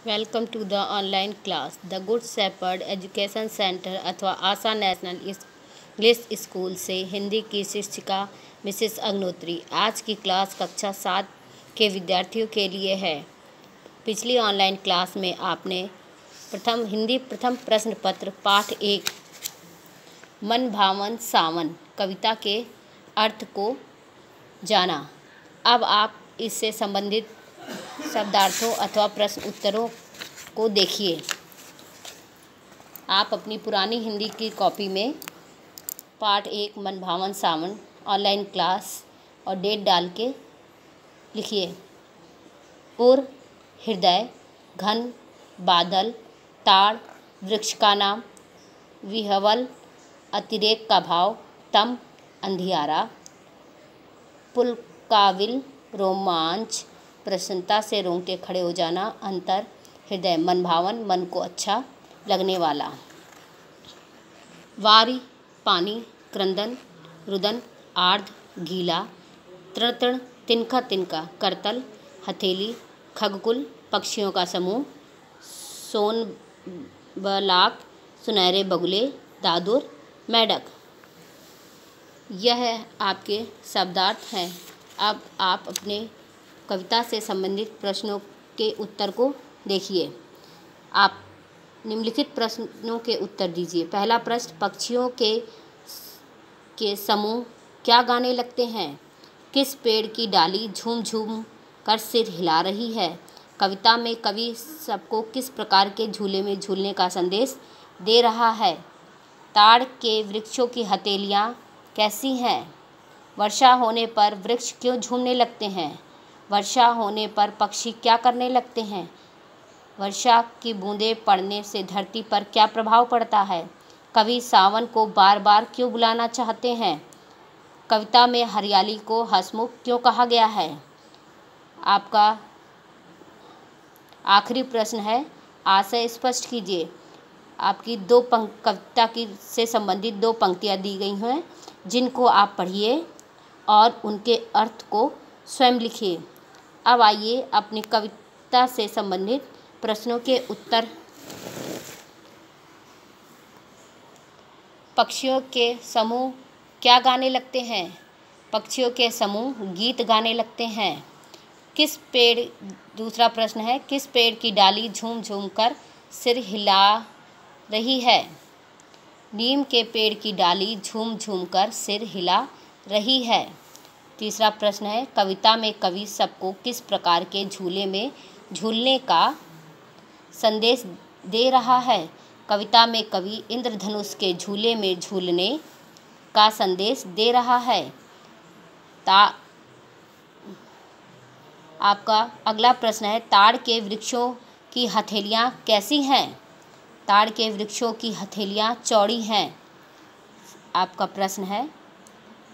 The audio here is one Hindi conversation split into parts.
Welcome to the online class the Good Shepherd Education Centre अथवा आशा नेशनल इंग्लिश स्कूल से हिंदी की शिक्षिका मिसेस अग्नोत्री। आज की क्लास कक्षा 7 के विद्यार्थियों के लिए है। पिछली ऑनलाइन क्लास में आपने हिंदी प्रथम प्रश्न पत्र पाठ 1 मन भावन सावन कविता के अर्थ को जाना। अब आप इससे संबंधित शब्दार्थों अथवा प्रश्न उत्तरों को देखिए। आप अपनी पुरानी हिंदी की कॉपी में पाठ 1 मन भावन सावन ऑनलाइन क्लास और डेट डाल के लिखिए। उर हृदय, घन बादल, ताड़ वृक्ष का नाम, विह्वल अतिरेक का भाव, तम अंधियारा, पुलकाविल रोमांच प्रसन्नता से रोंगटे खड़े हो जाना, अंतर हृदय मन भावन मन को अच्छा लगने वाला, वारी पानी, क्रंदन रुदन, आर्ध गीला, तृण तिनका तिनका, करतल हथेली, खगकुल पक्षियों का समूह, सोनबलाक सुनहरे बगुले, दादुर मेढक। यह आपके शब्दार्थ हैं। अब आप अपने कविता से संबंधित प्रश्नों के उत्तर को देखिए। आप निम्नलिखित प्रश्नों के उत्तर दीजिए। पहला प्रश्न, पक्षियों के समूह क्या गाने लगते हैं? किस पेड़ की डाली झूम झूम कर सिर हिला रही है? कविता में कवि सबको किस प्रकार के झूले में झूलने का संदेश दे रहा है? ताड़ के वृक्षों की हथेलियाँ कैसी हैं? वर्षा होने पर वृक्ष क्यों झूमने लगते हैं? वर्षा होने पर पक्षी क्या करने लगते हैं? वर्षा की बूंदें पड़ने से धरती पर क्या प्रभाव पड़ता है? कवि सावन को बार बार क्यों बुलाना चाहते हैं? कविता में हरियाली को हंसमुख क्यों कहा गया है? आपका आखिरी प्रश्न है, आशय स्पष्ट कीजिए। आपकी कविता की से संबंधित 2 पंक्तियाँ दी गई हैं, जिनको आप पढ़िए और उनके अर्थ को स्वयं लिखिए। अब आइए अपनी कविता से संबंधित प्रश्नों के उत्तर। पक्षियों के समूह क्या गाने लगते हैं? पक्षियों के समूह गीत गाने लगते हैं। दूसरा प्रश्न है, किस पेड़ की डाली झूम झूम कर सिर हिला रही है? नीम के पेड़ की डाली झूम झूम कर सिर हिला रही है। तीसरा प्रश्न है, कविता में कवि सबको किस प्रकार के झूले में झूलने का संदेश दे रहा है? कविता में कवि इंद्रधनुष के झूले में झूलने का संदेश दे रहा है। आपका अगला प्रश्न है, ताड़ के वृक्षों की हथेलियाँ कैसी हैं? ताड़ के वृक्षों की हथेलियाँ चौड़ी हैं। आपका प्रश्न है,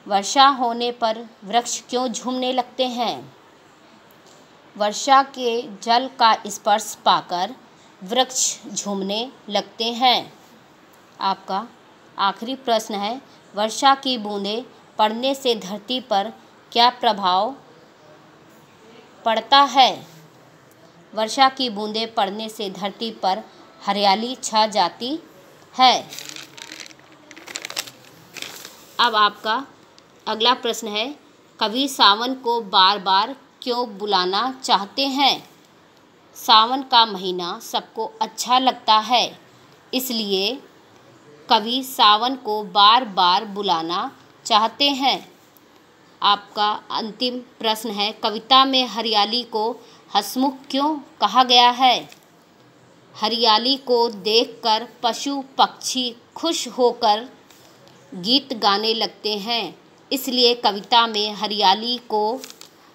वर्षा होने पर वृक्ष क्यों झूमने लगते हैं? वर्षा के जल का स्पर्श पाकर वृक्ष झूमने लगते हैं। आपका आखिरी प्रश्न है, वर्षा की बूंदें पड़ने से धरती पर क्या प्रभाव पड़ता है? वर्षा की बूंदें पड़ने से धरती पर हरियाली छा जाती है। अब आपका अगला प्रश्न है, कवि सावन को बार बार क्यों बुलाना चाहते हैं? सावन का महीना सबको अच्छा लगता है, इसलिए कवि सावन को बार बार बुलाना चाहते हैं। आपका अंतिम प्रश्न है, कविता में हरियाली को हंसमुख क्यों कहा गया है? हरियाली को देखकर पशु पक्षी खुश होकर गीत गाने लगते हैं, इसलिए कविता में हरियाली को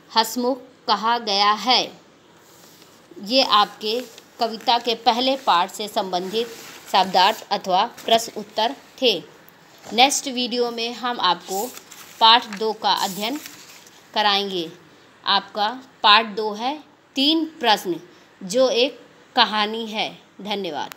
हंसमुख कहा गया है। ये आपके कविता के पहले पाठ से संबंधित शब्दार्थ अथवा प्रश्न उत्तर थे। नेक्स्ट वीडियो में हम आपको पाठ 2 का अध्ययन कराएंगे। आपका पाठ 2 है 3 प्रश्न, जो एक कहानी है। धन्यवाद।